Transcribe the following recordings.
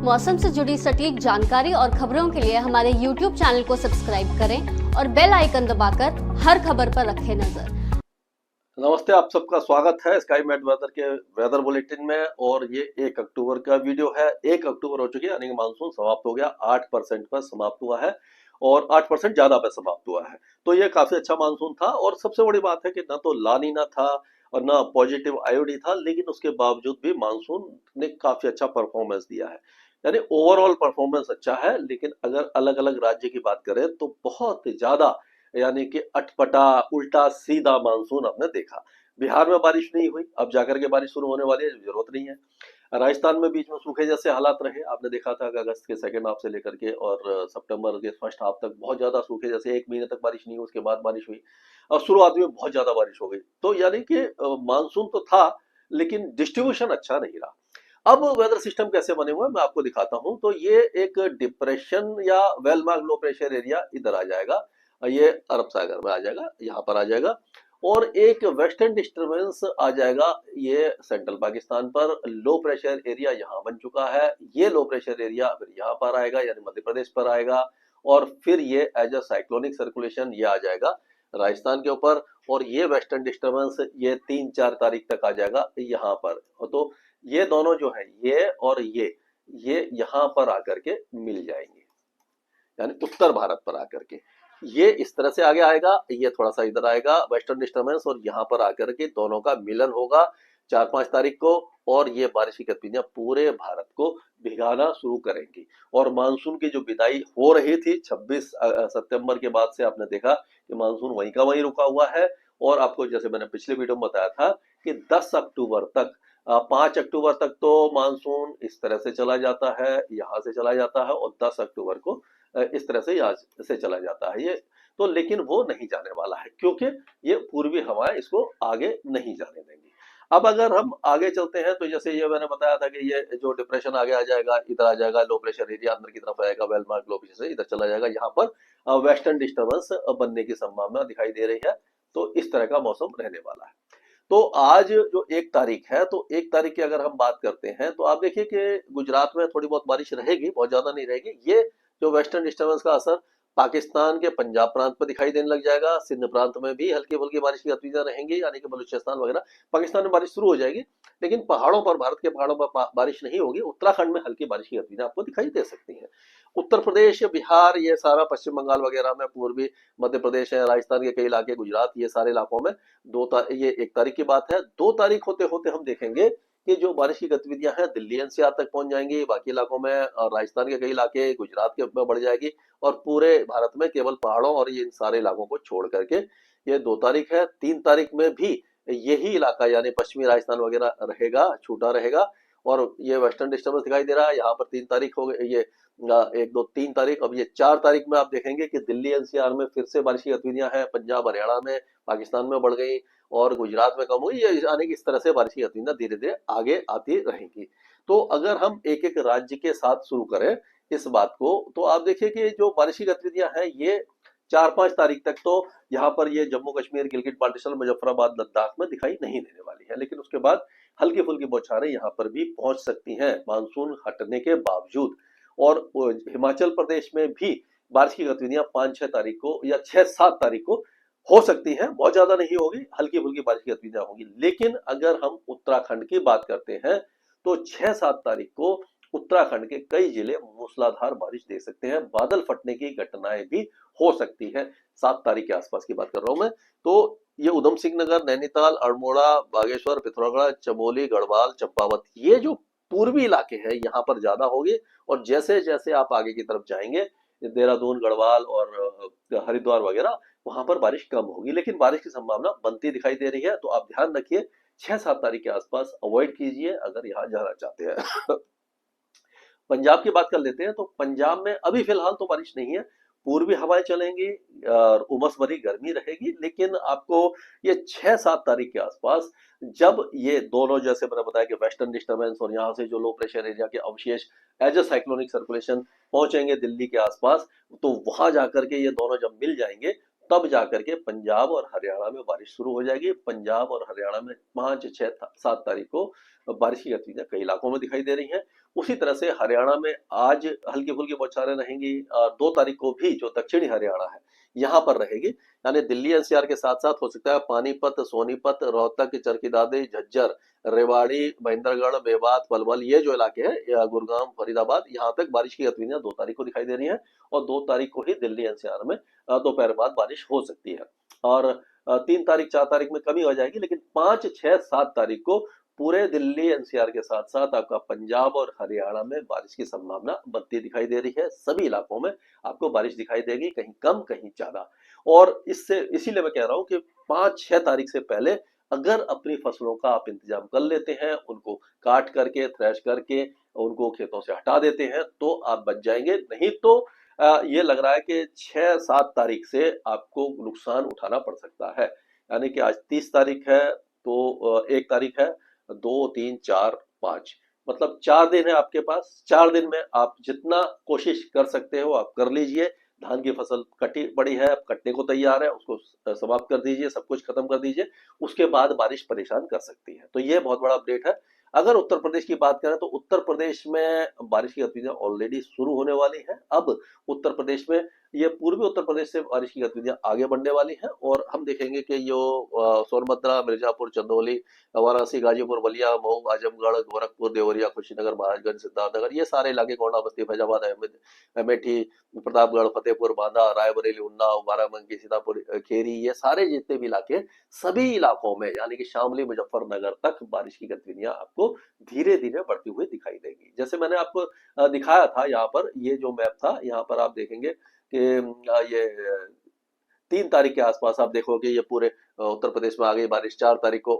मौसम से जुड़ी सटीक जानकारी और खबरों के लिए हमारे YouTube चैनल को सब्सक्राइब करें और बेल आइकन दबाकर हर खबर पर रखें नजर। नमस्ते, आप सबका स्वागत है स्काई मैट वेदर के वेदर बुलेटिन में। और ये 1 अक्टूबर का वीडियो है। 1 अक्टूबर हो चुकी है, यानी कि मानसून समाप्त हो गया। 8% पर समाप्त हुआ है और 8% ज्यादा पर समाप्त हुआ है। तो ये काफी अच्छा मानसून था। और सबसे बड़ी बात है कि ना तो लानीना था और ना पॉजिटिव आयोडी था, लेकिन उसके बावजूद भी मानसून ने काफी अच्छा परफॉर्मेंस दिया है। यानी ओवरऑल परफॉर्मेंस अच्छा है। लेकिन अगर अलग अलग राज्य की बात करें तो बहुत ज्यादा, यानी कि अटपटा उल्टा सीधा मानसून हमने देखा। बिहार में बारिश नहीं हुई, अब जाकर के बारिश शुरू होने वाली है, जरूरत नहीं है। राजस्थान में बीच में सूखे जैसे हालात रहे, आपने देखा था कि अगस्त के सेकेंड हाफ से लेकर के और सितंबर के फर्स्ट हाफ तक बहुत ज्यादा सूखे जैसे, 1 महीने तक बारिश नहीं हुई, उसके बाद बारिश हुई और शुरुआत में बहुत ज्यादा बारिश हो गई। तो यानी कि मानसून तो था, लेकिन डिस्ट्रीब्यूशन अच्छा नहीं रहा। अब वेदर सिस्टम कैसे बने हुए हैं मैं आपको दिखाता हूं। तो ये एक डिप्रेशन या well mark low pressure area इधर आ जाएगा, ये अरब सागर में आ जाएगा, यहाँ पर आ जाएगा। और एक वेस्टर्न डिस्टर्बेंस आ जाएगा ये सेंट्रल पाकिस्तान पर। लो प्रेशर एरिया यहाँ बन चुका है। ये लो प्रेशर एरिया फिर यहाँ पर आएगा, यानी मध्य प्रदेश पर आएगा। और फिर ये एज अ साइक्लोनिक सर्कुलेशन ये आ जाएगा राजस्थान के ऊपर। और ये वेस्टर्न डिस्टर्बेंस ये 3-4 तारीख तक आ जाएगा यहाँ पर। तो ये दोनों जो है, ये और ये यहाँ पर आकर के मिल जाएंगे, यानी उत्तर भारत पर आकर के ये इस तरह से आगे आएगा। ये थोड़ा सा इधर आएगा वेस्टर्न डिस्टर्बेंस, और यहाँ पर आकर के दोनों का मिलन होगा 4-5 तारीख को। और ये बारिश की गतिविधियां पूरे भारत को भिगाना शुरू करेंगी। और मानसून की जो विदाई हो रही थी 26 सितंबर के बाद से, आपने देखा कि मानसून वहीं का वहीं रुका हुआ है। और आपको जैसे मैंने पिछले वीडियो में बताया था कि 10 अक्टूबर तक 5 अक्टूबर तक तो मानसून इस तरह से चला जाता है, यहाँ से चला जाता है, और 10 अक्टूबर को इस तरह से यहाँ से चला जाता है ये। तो लेकिन वो नहीं जाने वाला है, क्योंकि ये पूर्वी हवाएं इसको आगे नहीं जाने देंगी। अब अगर हम आगे चलते हैं तो जैसे ये मैंने बताया था कि ये जो डिप्रेशन आगे आ जाएगा, इधर आ जाएगा, लो प्रेशर एरिया अंदर की तरफ आएगा, वेल मार्क लो प्रेशर से इधर चला जाएगा, यहाँ पर वेस्टर्न डिस्टर्बेंस बनने की संभावना दिखाई दे रही है। तो इस तरह का मौसम रहने वाला है। तो आज जो 1 तारीख है, तो 1 तारीख की अगर हम बात करते हैं तो आप देखिए कि गुजरात में थोड़ी बहुत बारिश रहेगी, बहुत ज्यादा नहीं रहेगी। ये जो वेस्टर्न डिस्टर्बेंस का असर पाकिस्तान के पंजाब प्रांत पर दिखाई देने लग जाएगा। सिंध प्रांत में भी हल्की फुल्की बारिश की गतिविधियां रहेंगी, यानी कि बलूचिस्तान वगैरह पाकिस्तान में बारिश शुरू हो जाएगी। लेकिन पहाड़ों पर, भारत के पहाड़ों पर बारिश नहीं होगी। उत्तराखंड में हल्की बारिश की गतिविधियां आपको दिखाई दे सकती है। उत्तर प्रदेश, बिहार, ये सारा पश्चिम बंगाल वगैरह में, पूर्वी मध्य प्रदेश है, राजस्थान के कई इलाके, गुजरात, ये सारे इलाकों में ये 1 तारीख की बात है। 2 तारीख होते होते हम देखेंगे कि जो बारिश की गतिविधियां हैं दिल्ली एनसीआर तक पहुंच जाएंगी, बाकी इलाकों में, और राजस्थान के कई इलाके, गुजरात के में बढ़ जाएगी। और पूरे भारत में केवल पहाड़ों और ये इन सारे इलाकों को छोड़ करके ये 2 तारीख है। 3 तारीख में भी यही इलाका, यानी पश्चिमी राजस्थान वगैरह रहेगा, छूटा रहेगा। और ये वेस्टर्न डिस्टर्बेंस दिखाई दे रहा है यहाँ पर। 3 तारीख हो गई ये, 1, 2, 3 तारीख। अब ये 4 तारीख में आप देखेंगे कि दिल्ली एनसीआर में फिर से बारिश की गतिविधियां हैं, पंजाब हरियाणा में, पाकिस्तान में बढ़ गई और गुजरात में कम हुई। ये यानी कि इस तरह से बारिश की गतिविधियां धीरे धीरे आगे आती रहेंगी। तो अगर हम एक एक राज्य के साथ शुरू करें इस बात को, तो आप देखिए कि जो बारिश की गतिविधियां हैं ये 4-5 तारीख तक तो यहाँ पर ये जम्मू कश्मीर, गिलगित बाल्टिस्तान, मुजफ्फराबाद, लद्दाख में दिखाई नहीं देने वाली है। लेकिन उसके बाद हल्की फुल्की बौछारें यहाँ पर भी पहुंच सकती हैं मानसून हटने के बावजूद। और हिमाचल प्रदेश में भी बारिश की गतिविधियां 5-6 तारीख को या 6-7 तारीख को हो सकती हैं। बहुत ज्यादा नहीं होगी, हल्की फुल्की बारिश की गतिविधियां होंगी। लेकिन अगर हम उत्तराखंड की बात करते हैं तो 6-7 तारीख को उत्तराखंड के कई जिले मूसलाधार बारिश दे सकते हैं। बादल फटने की घटनाएं भी हो सकती है। 7 तारीख के आसपास की बात कर रहा हूं मैं। तो ये उधम सिंह नगर, नैनीताल, अल्मोड़ा, बागेश्वर, पिथौरागढ़, चमोली, गढ़वाल, चंपावत, ये जो पूर्वी इलाके हैं यहाँ पर ज्यादा होगी। और जैसे जैसे आप आगे की तरफ जाएंगे, देहरादून, गढ़वाल और हरिद्वार वगैरह, वहां पर बारिश कम होगी। लेकिन बारिश की संभावना बनती दिखाई दे रही है। तो आप ध्यान रखिए, 6-7 तारीख के आसपास अवॉइड कीजिए अगर यहाँ जाना चाहते हैं। पंजाब की बात कर लेते हैं। तो पंजाब में अभी फिलहाल तो बारिश नहीं है, पूर्वी हवाएं चलेंगी और उमस भरी गर्मी रहेगी। लेकिन आपको ये 6-7 तारीख के आसपास, जब ये दोनों, जैसे मैंने बताया कि वेस्टर्न डिस्टर्बेंस और यहाँ से जो लो प्रेशर एरिया के अवशेष एज अ साइक्लोनिक सर्कुलेशन पहुंचेंगे दिल्ली के आसपास, तो वहां जाकर के ये दोनों जब मिल जाएंगे तब जाकर के पंजाब और हरियाणा में बारिश शुरू हो जाएगी। पंजाब और हरियाणा में 5, 6, 7 तारीख को बारिश की गतिविधियां कई इलाकों में दिखाई दे रही हैं। उसी तरह से हरियाणा में आज हल्की फुल्की बौछारें रहेंगी। 2 तारीख को भी जो दक्षिणी हरियाणा है यहाँ पर रहेगी, यानी दिल्ली एनसीआर के साथ साथ हो सकता है पानीपत, सोनीपत, रोहतक, चरखी दादरी, झज्जर, रेवाड़ी, महेंद्रगढ़, मेवात, पलवल, ये जो इलाके हैं या गुरुग्राम, फरीदाबाद, यहाँ तक बारिश की गतिविधियां 2 तारीख को दिखाई दे रही हैं। और 2 तारीख को ही दिल्ली एनसीआर में दोपहर बाद बारिश हो सकती है। और 3 तारीख 4 तारीख में कमी हो जाएगी, लेकिन 5, 6, 7 तारीख को पूरे दिल्ली एनसीआर के साथ साथ आपका पंजाब और हरियाणा में बारिश की संभावना बनती दिखाई दे रही है। सभी इलाकों में आपको बारिश दिखाई देगी, कहीं कम कहीं ज्यादा। और इससे इसीलिए मैं कह रहा हूं कि 5, 6 तारीख से पहले अगर अपनी फसलों का आप इंतजाम कर लेते हैं, उनको काट करके, थ्रेश करके उनको खेतों से हटा देते हैं, तो आप बच जाएंगे। नहीं तो ये लग रहा है कि 6, 7 तारीख से आपको नुकसान उठाना पड़ सकता है। यानी कि आज 30 तारीख है, तो 1 तारीख है, 2, 3, 4, 5, मतलब 4 दिन है आपके पास। 4 दिन में आप जितना कोशिश कर सकते हो आप कर लीजिए। धान की फसल कटी पड़ी है, अब कटने को तैयार है, उसको समाप्त कर दीजिए, सब कुछ खत्म कर दीजिए। उसके बाद बारिश परेशान कर सकती है। तो ये बहुत बड़ा अपडेट है। अगर उत्तर प्रदेश की बात करें तो उत्तर प्रदेश में बारिश की गतिविधियां ऑलरेडी शुरू होने वाली हैं। अब उत्तर प्रदेश में ये पूर्वी उत्तर प्रदेश से बारिश की गतिविधियां आगे बढ़ने वाली हैं, और हम देखेंगे कि जो सोनभद्रा, मिर्जापुर, चंदौली, वाराणसी, गाजीपुर, बलिया, मऊ, आजमगढ़, गोरखपुर, देवरिया, कुशीनगर, महाराजगंज, सिद्धार्थनगर, ये सारे इलाके, गोंडा, बस्ती, फैजाबाद, अमेठी, प्रतापगढ़, फतेहपुर, बांदा, रायबरेली, उन्नाव, बाराबंकी, सीतापुर, खेरी, ये सारे जितने भी इलाके, सभी इलाकों में यानी कि शामली, मुजफ्फरनगर तक बारिश की गतिविधियां आपको धीरे धीरे बढ़ती हुई दिखाई देगी। जैसे मैंने आपको दिखाया था, यहाँ पर ये जो मैप था, यहाँ पर आप देखेंगे कि ये 3 तारीख के आसपास आप देखोगे ये पूरे उत्तर प्रदेश में आ गई बारिश। 4 तारीख को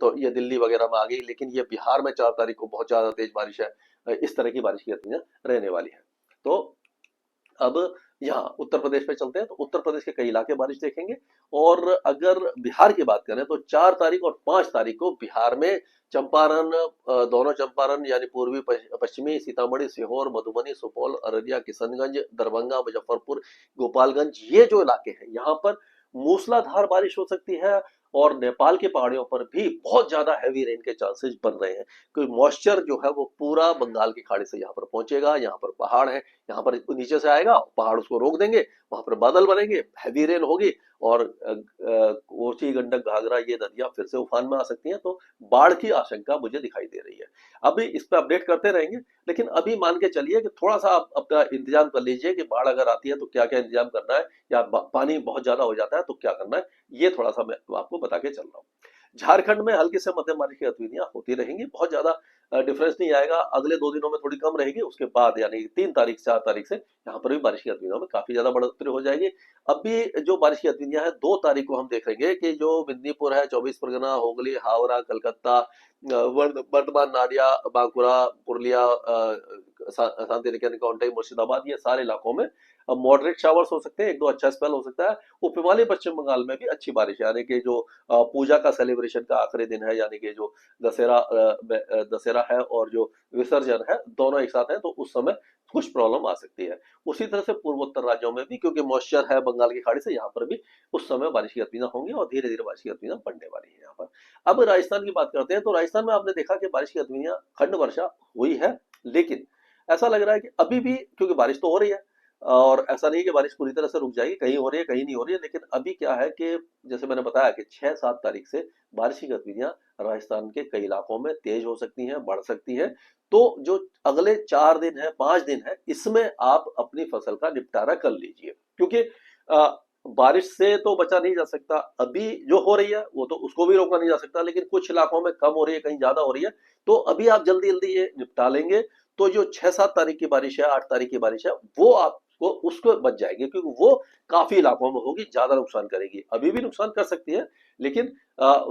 तो ये दिल्ली वगैरह में आ गई, लेकिन ये बिहार में 4 तारीख को बहुत ज्यादा तेज बारिश है। इस तरह की बारिश की गतिविधियां रहने वाली है। तो अब यहाँ उत्तर प्रदेश पे चलते हैं, तो उत्तर प्रदेश के कई इलाके बारिश देखेंगे। और अगर बिहार की बात करें तो 4 तारीख और 5 तारीख को बिहार में चंपारण, दोनों चंपारण यानी पूर्वी पश्चिमी, सीतामढ़ी, सीहोर, मधुबनी, सुपौल, अररिया, किशनगंज, दरभंगा, मुजफ्फरपुर, गोपालगंज, ये जो इलाके हैं यहाँ पर मूसलाधार बारिश हो सकती है। और नेपाल की पहाड़ियों पर भी बहुत ज्यादा हैवी रेन के चांसेस बन रहे हैं, क्योंकि मॉइस्चर जो है वो पूरा बंगाल की खाड़ी से यहाँ पर पहुंचेगा। यहाँ पर पहाड़ है, यहाँ पर नीचे से आएगा, पहाड़ उसको रोक देंगे, वहां पर बादल बनेंगे, हैवी रेन होगी, और कोसी, गंडक, घाघरा, ये नदियां फिर से उफान में आ सकती हैं। तो बाढ़ की आशंका मुझे दिखाई दे रही है। अभी इस पर अपडेट करते रहेंगे, लेकिन अभी मान के चलिए कि थोड़ा सा आप अपना इंतजाम कर लीजिए कि बाढ़ अगर आती है तो क्या क्या इंतजाम करना है, या पानी बहुत ज्यादा हो जाता है तो क्या करना है, ये थोड़ा सा मैं आपको बता के चल रहा हूँ। झारखंड में हल्की से मध्यम बारिश की गतिविधियां होती रहेंगी, बहुत ज्यादा डिफरेंस नहीं आएगा। अगले 2 दिनों में थोड़ी कम रहेगी, उसके बाद यानी 3 तारीख 4 तारीख से यहाँ पर भी बारिश की गतिविधियों में काफी ज्यादा बढ़ोतरी हो जाएगी। अभी जो बारिश की गतिविधियां हैं 2 तारीख को हम देखेंगे कि जो मेदिनीपुर है, 24 परगना, हुगली, हावड़ा, कलकत्ता, वर्धमान, नाडिया, बांकुरा, पुरुलिया, शांति निकेतन, काउंटी, मुर्शिदाबाद, ये सारे इलाकों में मॉडरेट शावर्स हो सकते हैं, 1-2 अच्छा स्पेल हो सकता है। उप हिमालय पश्चिम बंगाल में भी अच्छी बारिश है, यानी कि जो पूजा का सेलिब्रेशन का आखिरी दिन है, यानी कि जो दशहरा है और जो विसर्जन है, दोनों एक साथ है, तो उस समय कुछ प्रॉब्लम आ सकती है। उसी तरह से पूर्वोत्तर राज्यों में भी, क्योंकि मॉइस्चर है बंगाल की खाड़ी से, यहाँ पर भी उस समय बारिश की गतिविधियां होंगी और धीरे धीरे बारिश की गतिविधियां बढ़ने वाली है यहाँ पर। अब राजस्थान की बात करते हैं, तो राजस्थान में आपने देखा कि बारिश की गतिविधियां, खंड वर्षा हुई है, लेकिन ऐसा लग रहा है कि अभी भी, क्योंकि बारिश तो हो रही है, और ऐसा नहीं कि बारिश पूरी तरह से रुक जाएगी, कहीं हो रही है कहीं नहीं हो रही है, लेकिन अभी क्या है कि जैसे मैंने बताया कि 6-7 तारीख से बारिश की गतिविधियां राजस्थान के कई इलाकों में तेज हो सकती हैं, बढ़ सकती हैं। तो जो अगले 4 दिन है, 5 दिन है, इसमें आप अपनी फसल का निपटारा कर लीजिए, क्योंकि बारिश से तो बचा नहीं जा सकता। अभी जो हो रही है वो तो उसको भी रोका नहीं जा सकता, लेकिन कुछ इलाकों में कम हो रही है, कहीं ज्यादा हो रही है, तो अभी आप जल्दी जल्दी ये निपटा लेंगे तो जो 6-7 तारीख की बारिश है, 8 तारीख की बारिश है, वो आपको उसको बच जाएगी, क्योंकि वो काफी इलाकों में होगी, ज्यादा नुकसान करेगी। अभी भी नुकसान कर सकती है, लेकिन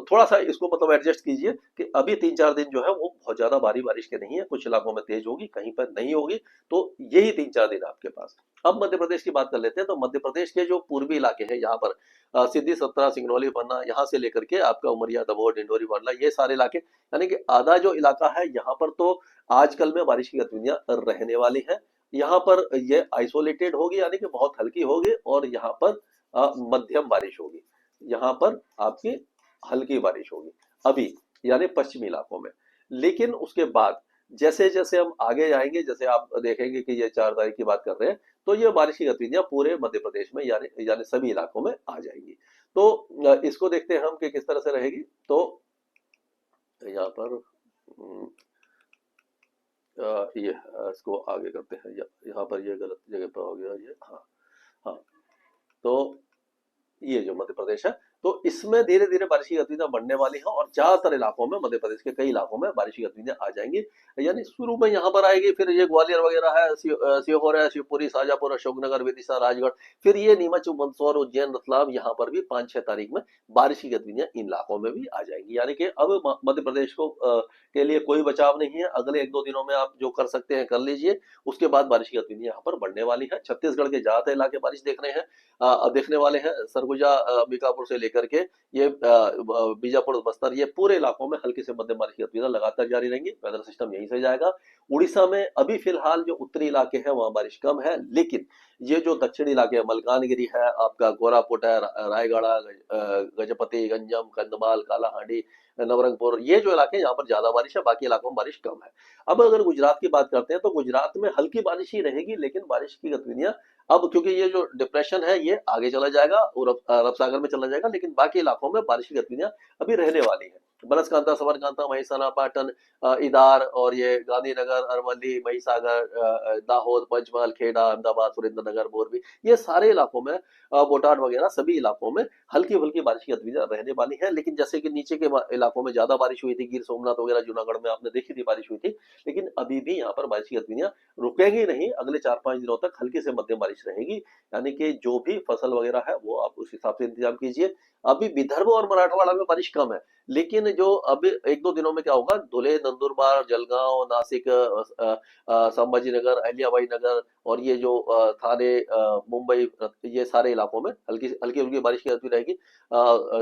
थोड़ा सा इसको मतलब एडजस्ट कीजिए कि अभी 3-4 दिन जो है वो बहुत ज्यादा भारी बारिश के नहीं है, कुछ इलाकों में तेज होगी, कहीं पर नहीं होगी, तो यही 3-4 दिन आपके पास। अब मध्य प्रदेश की बात कर लेते हैं, तो मध्य प्रदेश के जो पूर्वी इलाके हैं, यहाँ पर सिद्धि, सतना, सिंगरौली, पन्ना, यहाँ से लेकर के आपका उमरिया, दमोह, डिंडोरी, बांडला, ये सारे इलाके, यानी कि आधा जो इलाका है यहाँ पर तो आजकल में बारिश की गतिविधियां रहने वाली है। यहाँ पर ये आइसोलेटेड होगी, यानी कि बहुत हल्की होगी, और यहाँ पर मध्यम बारिश होगी, यहाँ पर आपकी हल्की बारिश होगी अभी, यानी पश्चिमी इलाकों में। लेकिन उसके बाद जैसे जैसे हम आगे जाएंगे, जैसे आप देखेंगे कि ये 4 तारीख की बात कर रहे हैं, तो ये बारिश की गतिविधियां पूरे मध्य प्रदेश में यानी सभी इलाकों में आ जाएंगी। तो इसको देखते हैं हम कि किस तरह से रहेगी। तो यहाँ पर ये इसको आगे करते हैं, यहाँ पर ये गलत जगह पर हो गया ये। हाँ हाँ, तो ये जो मध्य प्रदेश है, तो इसमें धीरे धीरे बारिश की गतिविधियां बढ़ने वाली हैं और ज्यादातर इलाकों में, मध्य प्रदेश के कई इलाकों में बारिश की गतिविधियां आ जाएंगी। यानी शुरू में यहाँ पर आएगी, फिर ये ग्वालियर वगैरह है, सीहोर है, शिवपुरी, शाजापुर, अशोकनगर, विदिशा, राजगढ़, फिर ये नीमच, मंदसौर, उज्जैन, रतलाम, यहाँ पर भी 5-6 तारीख में बारिश की गतिविधियां इन इलाकों में भी आ जाएंगी। यानी कि अब मध्य प्रदेश को के लिए कोई बचाव नहीं है। अगले 1-2 दिनों में आप जो कर सकते हैं कर लीजिए, उसके बाद बारिश की गतिविधियां यहाँ पर बढ़ने वाली है। छत्तीसगढ़ के ज्यादातर इलाके बारिश देखने वाले हैं, सरगुजा, अंबिकापुर से लेकर के ये बीजापुर, बस्तर, ये पूरे इलाकों में हल्की से मध्यम बारिश की गतिविधियां लगातार जारी रहेंगी। वेदर सिस्टम यहीं से जाएगा। उड़ीसा में अभी फिलहाल जो उत्तरी इलाके हैं वहां बारिश कम है, लेकिन ये जो दक्षिणी इलाके हैं, मलकानगिरी है, आपका गोरापुट है, रायगढ़, गजपति, गंजम, कंधमाल, कालाहांडी, नवरंगपुर, ये जो इलाके हैं यहाँ पर ज्यादा बारिश है, बाकी इलाकों में बारिश कम है। अब अगर गुजरात की बात करते हैं तो गुजरात में हल्की बारिश ही रहेगी, लेकिन बारिश की गतिविधियां अब, क्योंकि ये जो डिप्रेशन है ये आगे चला जाएगा और अरब सागर में चला जाएगा, लेकिन बाकी इलाकों में बारिश की गतिविधियां अभी रहने वाली है। बनासकांता, साबरकांठा, महिसाना, पाटन, इदार और ये गांधीनगर, अरवली, महिसागर, दाहोद, पंचमहल, खेड़ा, अहमदाबाद, सुरेंद्रनगर, मोरबी, ये सारे इलाकों में, बोटाड वगैरह सभी इलाकों में हल्की फुल्की बारिश की गतिविधियां रहने वाली है। लेकिन जैसे कि नीचे के इलाकों में ज्यादा बारिश हुई थी, गिर सोमनाथ वगैरह, जूनागढ़ में आपने देखी थी बारिश हुई थी, लेकिन अभी भी यहाँ पर बारिश की गतिविधियां रुकेगी नहीं। अगले 4-5 दिनों तक हल्की से मध्यम बारिश रहेगी। यानी कि जो भी फसल वगैरह है वो आप उस हिसाब से इंतजाम कीजिए। अभी विदर्भ और मराठवाड़ा में बारिश कम है, लेकिन जो अब 1-2 दिनों में क्या होगा, धुले, नंदुरबार, जलगांव, नासिक, संभाजीनगर, अहिल्याबाई नगर और ये जो थाने, मुंबई, ये सारे इलाकों में हल्की हल्की बारिश की गतिविधि रहेगी।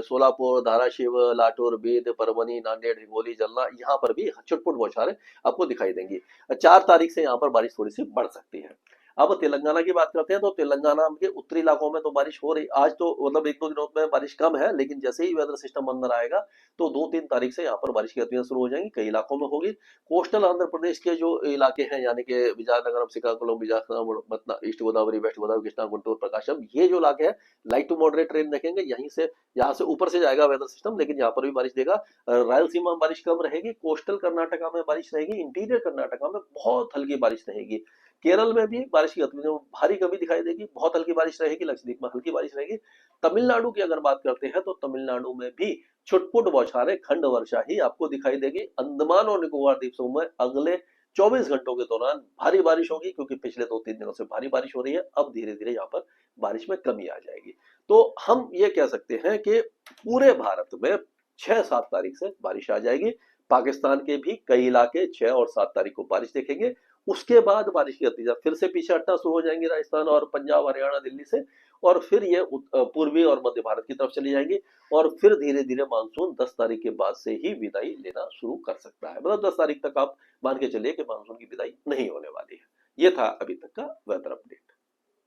सोलापुर, धाराशिव, लातूर, बीद, परभनी, नांदेड़, हिंगोली, जलना, यहाँ पर भी छुटपुट बौछारें आपको दिखाई देंगी। 4 तारीख से यहाँ पर बारिश थोड़ी सी बढ़ सकती है। अब तेलंगाना की बात करते हैं तो तेलंगाना के उत्तरी इलाकों में तो बारिश हो रही, आज तो मतलब 1-2 दिनों में बारिश कम है, लेकिन जैसे ही वेदर सिस्टम अंदर आएगा तो 2-3 तारीख से यहाँ पर बारिश की गतिविधियां शुरू हो जाएंगी, कई इलाकों में होगी। कोस्टल आंध्र प्रदेश के जो इलाके हैं, यानी कि विजयनगरम, श्रीकाकुलम, विशाखापट्टनम, ईस्ट गोदावरी, वेस्ट गोदावरी, कृष्णा, गुंटूर, प्रकाशम, ये जो इलाके हैं लाइट टू मॉडरेट रेन देखेंगे। यहाँ से ऊपर से जाएगा वेदर सिस्टम, लेकिन यहाँ पर भी बारिश देगा। रायलसीमा में बारिश कम रहेगी, कोस्टल कर्नाटका में बारिश रहेगी, इंटीरियर कर्नाटका में बहुत हल्की बारिश रहेगी। केरल में भी बारिश की गतिविधियों में भारी कमी दिखाई देगी, बहुत हल्की बारिश रहेगी। लक्षद्वीप में हल्की बारिश रहेगी। तमिलनाडु की अगर बात करते हैं तो तमिलनाडु में भी छुटपुट बौछारें, खंड वर्षा ही आपको दिखाई देगी। अंडमान और निकोबार द्वीप समूह में अगले 24 घंटों के दौरान भारी बारिश होगी, क्योंकि पिछले 2-3 दिनों से भारी बारिश हो रही है। अब धीरे धीरे यहाँ पर बारिश में कमी आ जाएगी। तो हम ये कह सकते हैं कि पूरे भारत में 6-7 तारीख से बारिश आ जाएगी। पाकिस्तान के भी कई इलाके 6 और 7 तारीख को बारिश देखेंगे। उसके बाद बारिश की गतिविधियां फिर से पीछे हटना शुरू हो जाएंगी, राजस्थान और पंजाब, हरियाणा, दिल्ली से, और फिर ये पूर्वी और मध्य भारत की तरफ चली जाएंगी। और फिर धीरे धीरे मानसून 10 तारीख के बाद से ही विदाई लेना शुरू कर सकता है। मतलब 10 तारीख तक आप मान के चलिए कि मानसून की विदाई नहीं होने वाली है। ये था अभी तक का वेदर अपडेट।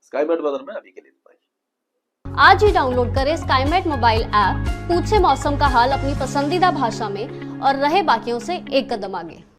स्काईमेट वेदर में अभी के लिए इतना ही। आज ही डाउनलोड करें स्काईमेट मोबाइल ऐप, पूछे मौसम का हाल अपनी पसंदीदा भाषा में और रहे बाकियों से एक कदम आगे।